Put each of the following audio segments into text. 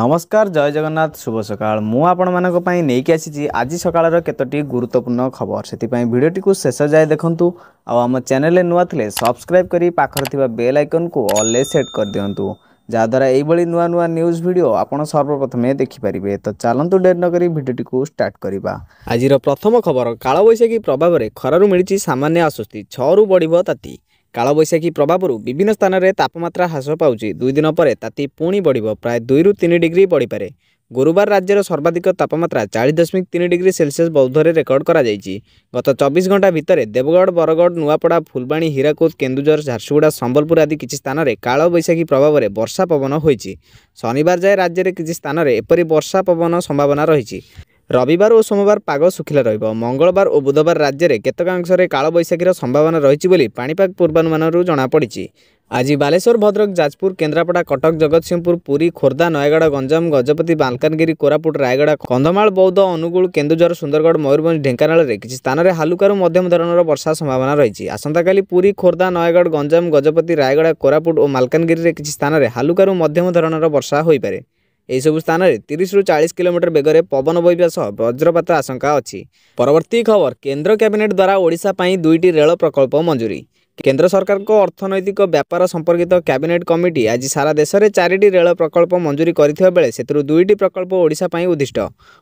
नमस्कार जय जगन्नाथ शुभ सकाळ मु आपणମାନଙ୍କ ପାଇଁ ନେଇକି ଆସିଛି ଆଜି ସକାଳର କେତୋଟି ଗୁରୁତ୍ୱପୂର୍ଣ୍ଣ ଖବର ସେଥିପାଇଁ ଭିଡ଼ିଓଟିକୁ ଶେଷ ଯାଏ ଦେଖନ୍ତୁ ଆଉ ଆମ ଚ୍ୟାନେଲରେ ନୂଆ ଥିଲେ ସବସ୍କ୍ରାଇବ୍ କରି ପାଖରେ ଥିବା ବେଲ୍ ଆଇକନକୁ ଅଲରେ ସେଟ୍ କରିଦିଅନ୍ତୁ ଯାହାଦ୍ୱାରା ଏଇଭଳି ନୂଆ ନୂଆ ନ୍ୟୁଜ୍ ଭିଡ଼ିଓ ଆପଣ ସର୍ବପ୍ରଥମେ ଦେଖିପାରିବେ ତ ଚାଲନ୍ତୁ ଡେରି ନକରି ଭିଡ଼ିଓଟିକୁ ଷ୍ଟାର୍ଟ କରିବା। ଆଜିର ପ୍ରଥମ ଖବର କାଳବୈଶାଖୀ ପ୍ରଭାବରେ ଖରାରୁ ମିଳିଛି ସାମାନ୍ୟ ଆଶ୍ୱସ୍ତି 6ରୁ ବଢ଼ିବ ତାତି। कालबैशाखी प्रभाव विभिन्न स्थान में तापमात्रा ह्रास पाउछि 2 दिन पर ताती पुणी बढ़ प्राय 2 ରୁ 3 डिग्री बढ़ीपे। गुरुवार राज्यर सर्वाधिक तापमात्रा 40.3 डिग्री सेल्सियस बौद्धरे रेकर्ड करा जायछि। गत 24 घंटा भितर देवगढ़ बरगढ़ नुआपड़ा फुलबाणी हीराकुद केन्दुझर झारसुगुड़ा संबलपुर आदि किछि स्थान में कालबैशाखी प्रभाव में वर्षा पवन होइछि। शनिवार जाए राज्य में किछि स्थान में एपरि वर्षा पवन संभावना रही। रविवार और सोमवार पाग सुखिला रहिबो। मंगलवार और बुधवार राज्य में केतक अंश में कालबैशाखीर संभावना रही पाणीपाग पूर्वानुमानरू जना पड़ी। आज बालेश्वर भद्रक जाजपुर केन्द्रापड़ा कटक जगतसिंहपुर पुरी खोर्धा नयगढ़ गंजाम गजपति मालकानगिरी कोरापुट रायगढ़ कंधमाल बौद्ध अनुगुल केन्दुझर सुंदरगढ़ मयूरभंज ढेंकानाल में किसी स्थान में हालुकारु मध्यम धरणर वर्षा संभावना रही। आसंताकाली पुरी खोर्धा नयगढ़ गंजाम गजपति रायगढ़ कोरापुट और मालकानगिरी में किसी स्थान में हालुकारु मध्यम धरणर वर्षा हो पारे। यह सब स्थान में 30 ରୁ 40 किलोमीटर बेगर पवन बहिबा सह वज्रपात आशंका अच्छी। परवर्ती खबर केंद्र कैबिनेट द्वारा ओडिशा पई 2टी रेल प्रकल्प मंजूरी। केंद्र सरकार को अर्थनैतिक व्यापार संपर्कित कैबिनेट कमिटी आज सारा देश में 4टी रेल प्रकल्प मंजूरी करथिबा बेले सेतरु 2टी प्रकल्प ओडिशा पई उद्दिष्ट।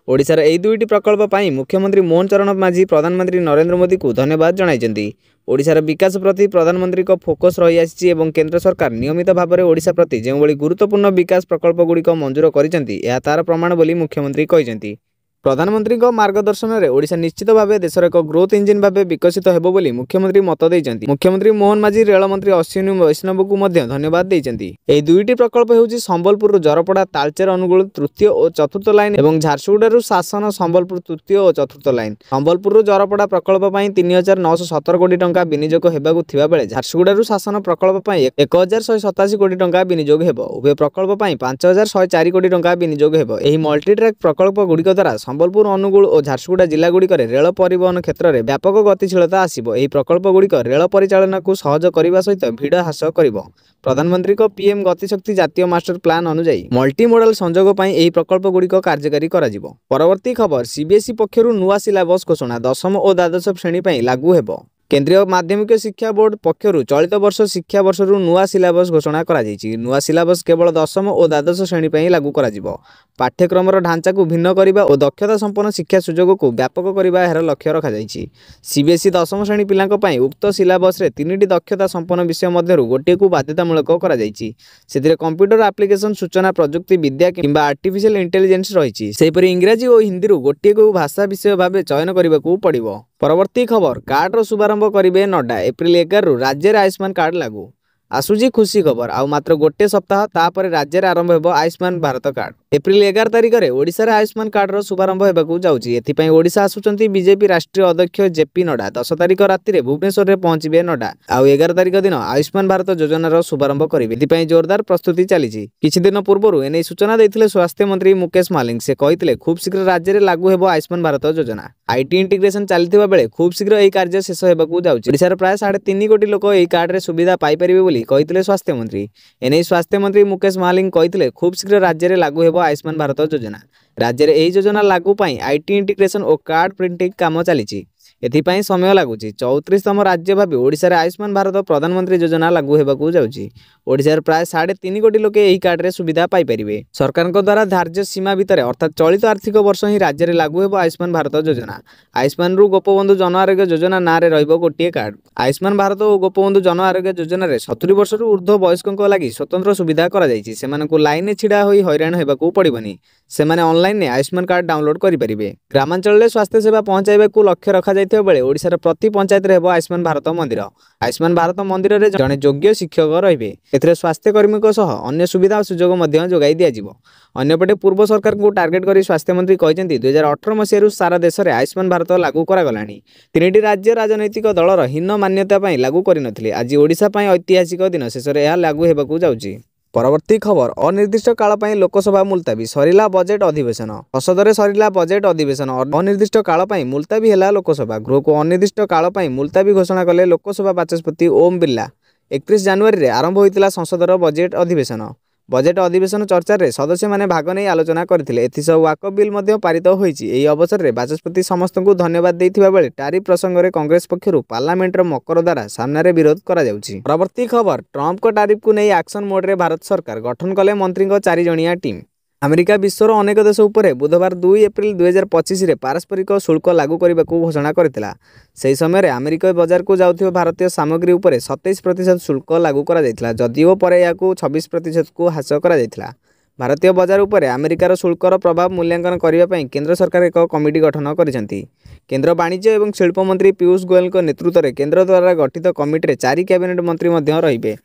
ओडिशार एही 2टी प्रकल्प पई मुख्यमंत्री मोहन चरण माझी प्रधानमंत्री नरेंद्र मोदी को धन्यवाद जणाइछन्ति। ओडिशार विकास प्रति प्रधानमंत्री को फोकस रही आछि एवं केंद्र सरकार नियमित भाव में ओडिशा प्रति जो गुरुत्वपूर्ण विकास प्रकल्प गुड़िक मंजूर करिसेंति एहा तार प्रमाण बोली मुख्यमंत्री कहिसेंति। प्रधानमंत्री मार्गदर्शन में ओडिशा निश्चित भाव देशर एक ग्रोथ इंजिन भाव विकसित हेबो बोली मुख्यमंत्री मत देइछन्ति। मुख्यमंत्री मोहन माझी रेल मंत्री अश्विनी वैष्णव को मध्य धन्यवाद देइछन्ति। एही 2टी प्रकल्प हेउछि संबलपुर जरपड़ा तालचेर अनुगुल तृतीय और चतुर्थ लाइन एवं झारसुगुड़ा शासन संबलपुर तृतीय और चतुर्थ लाइन। संबलपुर जरपड़ा प्रकल्प पई 3,917 कोटी टंका विनियोग हेबाकु थिबा बेले झारसुगुड़ा शासन प्रकल्प पई 1,187 कोटी टंका विनियोग हेबो। उभय प्रकल्प पई 5,104 कोटी टंका विनियोग हेबो। एही मल्टी ट्रैक प्रकल्प गुड़िक द्वारा संबलपुर अनुगुल और झारसुगुड़ा जिला गुड़िक रेल परिवहन क्षेत्र में व्यापक गतिशीलता आसिबो। एही प्रकल्प गुड़िक रेल परिचालन को सहज करने सहित भिड़ ह्रास करिबो। प्रधानमंत्री को पीएम गतिशक्ति जातीय मास्टर प्लान अनुसार मल्टी मॉडल संजोग पई एही प्रकल्प गुड़िक कार्यकारी कराजिबो। परवर्ती खबर सीबीएसई पक्षरु नुआ सिलेबस घोषणा 10म और द्वादश श्रेणी पई लागू हेबो। केंद्रीय माध्यमिक शिक्षा बोर्ड पक्षरु चलित वर्ष शिक्षा वर्षरु नुआ सिलेबस घोषणा करा जायछि। नुआ सिलेबस केवल 10म और द्वादश श्रेणी पई लागू कराजिबो। पाठ्यक्रमर ढांचा को भिन्न करिबा और दक्षता संपन्न शिक्षा सुजोग को व्यापक करिबा एहर लक्ष्य रखा जायछि। सीबीएसई 10म श्रेणी पिलांक पई उक्त सिलेबस रे 3टी दक्षता संपन्न विषय मध्यरु गोटे को बाध्यतामूलक करा जायछि। सेतिरे कंप्यूटर एप्लिकेशन सूचना प्रजुक्ति विद्या किंबा आर्टिफिशियल इंटेलिजेंस रहिछि। सेहिपरि इंग्रजी और हिंदी रु गोटे को भाषा विषय भाबे चयन करिबाकू पड़िबो। परवर्ती खबर कार्ड शुभारंभ करिबे नड्डा। एप्रिल 11 रु राज्य में आयुष्मान कार्ड लागू। आसुजी खुशी खबर आउ मात्र गोटे सप्ताह तापर राज्य में आरंभ हेबो आयुष्मान भारत कार्ड। एप्रिल 11 तारिख में ओडिशा रे आयुष्मान कार्ड रो शुभारंभ हेबाकू जाउछि। एथिपई ओडिशा आसुचंती बीजेपी राष्ट्रीय अध्यक्ष जेपी नड्डा। 10 तारिख राति रे भुवनेश्वर रे पहुंचबे नड्डा आउ 11 तारिख दिन आयुष्मान भारत योजना रो शुभारंभ करिवे। एथिपई जोरदार प्रस्तुति चलीछि। किछि दिन पूर्व एने सूचना दैथिले स्वास्थ्य मंत्री मुकेश मालिंग। से कहिथिले खूब शीघ्र राज्य रे लागू हेबो आयुष्मान भारत योजना। आईटी इंटीग्रेशन चलथिबा बेले खूब शीघ्र एही कार्य शेष हेबाकू जाउछि। ओडिशा रे प्राय 3.5 कोटी लोक एही कार्ड रे सुविधा पाई परिबे बोली कहिथिले स्वास्थ्य मंत्री। एने स्वास्थ्य मंत्री मुकेश मालिंग कहिथिले खूब शीघ्र राज्य रे लागू हेबो आयुष्मान भारत योजना। राज्य रे एही योजना लागू पई आईटी इंटीग्रेशन और कार्ड प्रिंटिंग काम चलीछि। एथिपई समय लागुछि। 34तम राज्य भाबे ओडिशा रे आयुष्मान भारत प्रधानमंत्री योजना लागू हेबाकू जाउछि। ओडिशा रे प्राय 3.5 कोटी लोक एही कार्ड रे सुविधा पाई परिबे। सरकार को द्वारा धार्य सीमा भितर अर्थात चलित आर्थिक वर्ष ही राज्य रे लागू हेबो आयुष्मान भारत योजना। आयुष्मान रु गोपबंधु जन आरोग्य योजना ना रे रहिबो गोटिए कार्ड। आयुष्मान भारत और गोपबंधु जन आरोग्य योजना रे 70 वर्ष रु ऊर्ध्व वयस्कक लागि स्वतंत्र सुविधा करा जायछि। सेमानकु लाइन छिडा होई हैरान हेबाकू पड़िबनी। सेमाने ऑनलाइन ने आयुष्मान कार्ड डाउनलोड करि परिबे। ग्रामांचल रे स्वास्थ्य सेवा पहुंचाइबाकू लक्ष्य रखा जायथिबा बेले ओडिशा रे प्रति पंचायत रे हेबो आयुष्मान भारत मंदिर। आयुष्मान भारत मंदिर रे जने योग्य शिक्षक रहिबे। एथिरे स्वास्थ्य कर्मी को सह अन्य सुविधा सुजोग मध्य जोगाई दिया जिवो। अन्यपटे पूर्व सरकार को टार्गेट करी स्वास्थ्य मंत्री कहिसेंति 2018 मसिया रु सारा देश रे आयुष्मान भारत लागू करा गलानी। 3टी राज्य राजनैतिक दलर हीन मान्यता पई लागू करि नथिले। आज ओडिशा पई ऐतिहासिक दिन शेष रे एहा लागू हेबाकू जाउछि। परवर्ती खबर अनिर्दिष्ट काल पई लोकसभा मुलतवी सरिला बजेट अधिवेशन। संसद सरिला बजेट अधिवेशन अनिर्दिष्ट काल पई मुलतवी हेला लोकसभा। गृह को अनिर्दिष्ट काल पई मुलतवी घोषणा कले लोकसभा बाचस्पति ओम बिरला। 31 जनवरी रे आरंभ होइतिला संसदर बजेट अधिवेशन। बजेट अधिवेशन चर्चा रे सदस्य माने भाग नहीं आलोचना करथिले। एथिसह वाकफ बिल मध्ये पारित होईछि। एही अवसर रे बाचस्पति समस्त को धन्यवाद देथिबा बेले टारिफ प्रसंग रे कांग्रेस पक्षरु पार्लियामेंट रो मकर द्वारा सामने रे विरोध करा जाउछि। परवर्ती खबर, ट्रम्प को टारिफ को नहीं एक्शन मोड रे भारत सरकार गठन कले मंत्री को 4 जणिया टीम। अमेरिका विश्वर अनेक देश उपरे बुधवार 2 एप्रिल 2025 रे पारस्परिक शुल्क लागू करने को घोषणा करथिला। सेही समय रे अमेरिका बाजार को जाउथिबा भारतीय सामग्री उपरे 27% शुल्क लागू करा जायथिला, जदिओ परे याकू 26% को ह्रास करा जायथिला। भारतीय बाजार उपरे अमेरिकार शुल्कर प्रभाव मूल्यांकन करने पई केंद्र सरकार एक कमिटी गठन करिसेंती। केंद्र वाणिज्य एवं शिल्प मंत्री पीयूष गोयल को नेतृत्व में केंद्र द्वारा गठित कमिटी रे 4 कैबिनेट मंत्री मध्य रहिबे।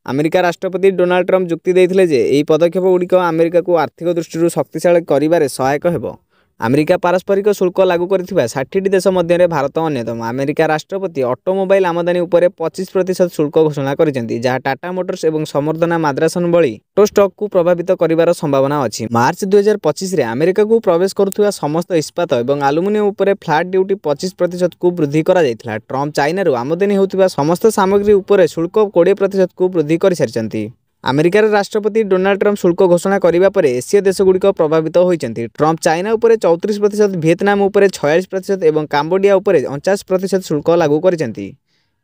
अमेरिका राष्ट्रपति डोनाल्ड ट्रम्प जुक्ति देथिले जे एही पदक्षेप गुड़िक अमेरिका को आर्थिक दृष्टि शक्तिशाली करिबारे सहायक हेबो। अमेरिका पारस्परिक शुल्क लागू करथिबा 60 देश मध्य भारत अन्यतम। अमेरिका राष्ट्रपति ऑटोमोबाइल आमदानी उपरे 25% शुल्क घोषणा करिसेंती, जहाँ टाटा मोटर्स एवं समर्दना माद्रासन भली ऑटो स्टॉक को प्रभावित करिबार संभावना अछि। मार्च 2025 रे अमेरिका को प्रवेश करुथुवा समस्त इस्पात एवं एल्युमिनियम उपरे फ्लैट ड्यूटी 25% को वृद्धि करा जायथिला। ट्रम्प चाइना रो आमदानी होउथिबा समस्त सामग्री उपरे शुल्क 20% को वृद्धि करि सारिसेंती। अमेरिकार राष्ट्रपति डोनाल्ड ट्रम्प शुल्क घोषणा करिबा परे एशिया देशगुड़िक प्रभावित होइचंती। ट्रम्प चाइना उपरे 34%, वियतनाम उपरे 46% एवं काम्बोडिया उपरे 49% शुल्क लागू करिसेंती।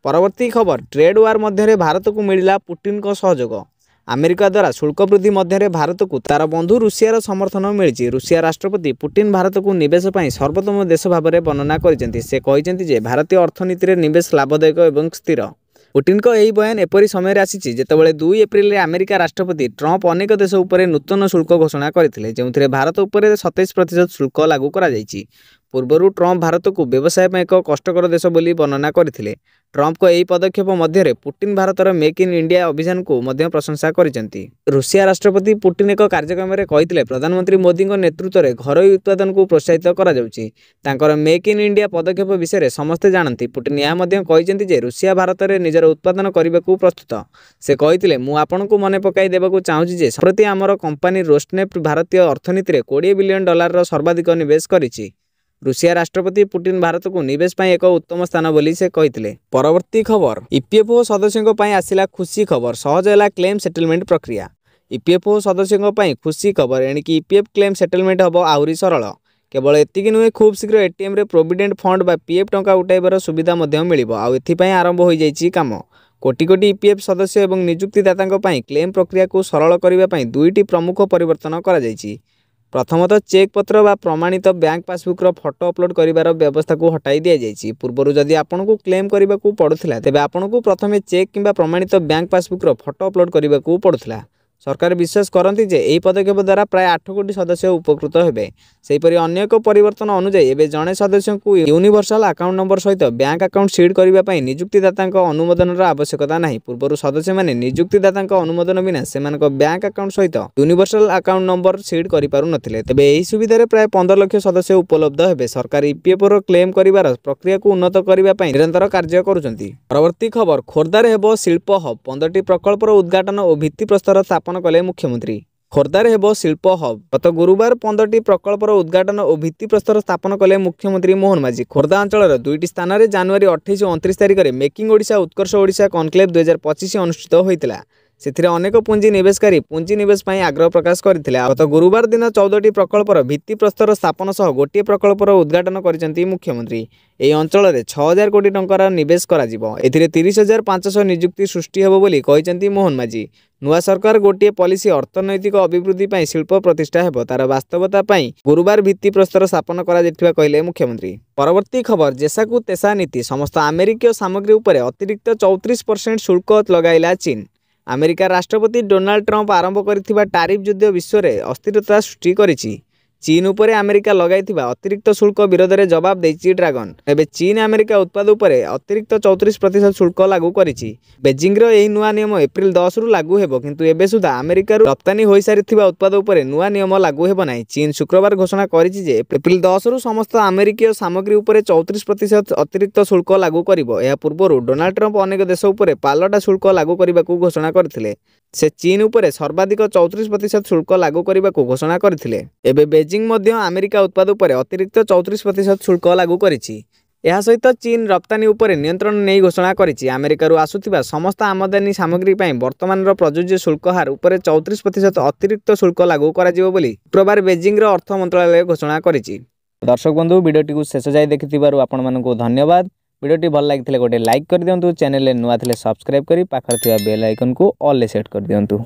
परवर्ती खबर, ट्रेड वार मध्य भारत को मिलिला पुतिन को सहयोग। अमेरिका द्वारा शुल्क वृद्धि मध्य भारत को तार बंधु रूसियार समर्थन मिली। रूसिया राष्ट्रपति पुतिन भारत को निवेश पर सर्वोत्तम देश भाव में वर्णना करिसेंती। से कहिसेंती जे भारतीय अर्थनीति रे निवेश लाभदायक एवं स्थिर। पुतिन को यही बयान एपरी समय आसी जेतेबेले 2 एप्रिल रे अमेरिका राष्ट्रपति ट्रम्प अनेक देश उपरे नूतन शुल्क घोषणा करथिले, जेउथिरे भारत उपरे 27% शुल्क लागू करा जायछि। पूर्वरु ट्रम्प भारत को व्यवसाय में एक कष्टकर देश बोली वर्णना करथिले। ट्रम्प को यही पदक्षेप मध्य पुतिन भारतर मेक इन इंडिया अभियान को मध्य प्रशंसा करिसेंती। रूसिया राष्ट्रपति पुतिन एक कार्यक्रम में कहिथिले प्रधानमंत्री मोदी नेतृत्व में घरोई उत्पादन को प्रोत्साहित करा जाउछि। तांकर मेक इन इंडिया पदक्षेप विषय समस्ते जानती। पुतिन यह मध्य कहिसेंती जे रूसिया भारत में निजर उत्पादन करने को प्रस्तुत। से कहिथिले मु आपनकु मने पकाई देबाकु चाहूछि जे संप्रति आमर कंपनी रोस्नेफ्ट भारतीय अर्थनीति में $20 बिलियन सर्वाधिक निवेश करिछि। रूसिया राष्ट्रपति पुतिन भारत को निवेश पाई एक उत्तम स्थान बोली से कहिथिले। परवर्ती खबर, ईपीएफओ सदस्यों पाई आसिला खुशी खबर, सहज हैला क्लेम सेटलमेंट प्रक्रिया। ईपीएफओ सदस्यों पाई खुशी खबर, एणिकी ईपीएफ क्लेम सेटलमेंट हबो आहुरी सरल। केवल एतिकी नुहे, खूब शीघ्र एटीएम रे प्रोविडेंट फंड बा पीएफ टंका उठाइबार सुविधा मध्य मिलिबो। आउ एथिपाई आरंभ होई जाइछि काम। कोटी कोटी ईपीएफ सदस्य एवं नियुक्तिदाता पाई क्लेम प्रक्रिया को सरल करबा पाई 2टी प्रमुख परिवर्तन करा जाइछि। प्रथमतः चेक पत्र व प्रमाणित बैंक पासबुक फोटो अपलोड करिवार व्यवस्था को हटाई दिया जाइछि। पूर्वरु जदि आपन को क्लेम करबा को पड़ुथिला तेबे आपन को प्रथमे चेक किंबा प्रमाणित बैंक पासबुक फोटो अपलोड करबा को पड़ुथिला। सरकार विश्वास करती जे एही पदक्षेप द्वारा प्राय 8 कोटी सदस्य उपकृत हेबे। सेहीपरि अन्य एक परिवर्तन अनुसार एबे जणे सदस्य को यूनिवर्सल अकाउंट नंबर सहित बैंक अकाउंट सीड करबा पई नियुक्तिदाता अनुमोदन आवश्यकता नाही। पूर्वरु सदस्य माने नियुक्तिदाता अनुमोदन बिना सेमानक बैंक अकाउंट सहित यूनिवर्सल अकाउंट नंबर सीड करि पारु नथिले। तेबे एही सुविधा रे प्राय 15 लाख सदस्य उपलब्ध हेबे। सरकार ईपीएफ रो क्लेम करिवार प्रक्रिया को उन्नत करिबा पई निरंतर कार्य करूछंती। परवर्ती खबर, खोर्धारे हेबो शिल्प हब, 15टी प्रकल्पर उद्घाटन और भित्तिप्रस्तर स्थापन कले मुख्यमंत्री। खोर्धारे हेबो शिल्प हब। गत गुरुवार 15टी प्रकल्पर उद्घाटन और भित्तिप्रस्तर स्थापन कले मुख्यमंत्री मोहन माझी। खोर्धा अंचल 2टी स्थान में जनवरी 28 और 29 तारिख में मेकिंग ओडिशा उत्कर्ष ओडिशा कनक्लेव 2025 अनुष्ठित होता। से अनेक पुंजी निवेशकारी पुंजी निवेश आग्रह प्रकाश करते। गत गुरुवार दिन 14टी प्रकल्पर भित्तिप्रस्तर स्थापन सह गोटे प्रकल्पर उद्घाटन करिसेंती मुख्यमंत्री। एही अंचल में 6000 कोटी टंकार निवेश करा जिवो। एथिरे 30,500 नियुक्ति सृष्टि हेबो बोली कहिसेंती मोहन माझी। नुआ सरकार गोटे पॉलिसी अर्थनैतिक अभिवृद्धि पाई शिल्प प्रतिष्ठा हेबो, तार वास्तवता पाई गुरुवार भित्तिप्रस्तर स्थापन करा जेथिबा कहिले मुख्यमंत्री। परवर्ती खबर, जेसाकू तेसा नीति, समस्त अमेरिकीय सामग्री उपरे अतिरिक्त 34% शुल्क लगाइला चीन। अमेरिका राष्ट्रपति डोनाल्ड ट्रम्प आरंभ करथिबा टारिफ युद्ध विश्व में अस्थिरता सृष्टि करिछि। चीन उपरे अमेरिका लगाइथिबा अतिरिक्त शुल्क विरोध में जवाब देछि ड्रैगन। एबे चीन अमेरिका उत्पाद उपरे अतिरिक्त 34% शुल्क लागू करिछि। बेजिंग रो एही नुआ नियम एप्रिल 10 रु लागू हेबो, किंतु एबे सुधा अमेरिका रु रप्तानी होई सारिथिबा उत्पाद उपरे नुआ नियम लागू हेबो नाही। चीन शुक्रवार घोषणा करिछि जे एप्रिल 10 रु समस्त अमेरिकीय सामग्री उपरे 34% अतिरिक्त शुल्क लागू करिवो। एहा पूर्वरु डोनाल्ड ट्रम्प अनेक देश उपरे पालटा शुल्क लागू करबाकू घोषणा करथिले। से चीन उपरे सर्वाधिक 34% शुल्क लागू करबाकू घोषणा करथिले। एबे बेजिंग मध्य अमेरिका उत्पाद उपरे अतिरिक्त 34% शुल्क लागू करिछि। यह सहित चीन रप्तानी उपरे नियंत्रण नहीं घोषणा करिछि। अमेरिका आसुथिबा समस्त आमदानी सामग्री पर वर्तमान प्रযোज्य शुल्क हार उपरे 34% अतिरिक्त शुल्क लागू कराजिबो बोली शुक्रवार बेजिंग अर्थ मंत्रालय घोषणा करिछि। दर्शक बंधु वीडियोटी को शेष जाए देखिथिबारु आपण मानकु धन्यवाद। वीडियोटी भल लागिथिले गोटे लाइक कर दियंतु, चैनल रे नुआ थिले सब्सक्राइब करी पाखर थिबा बेल आइकन को ऑल ले सेट कर दियंतु।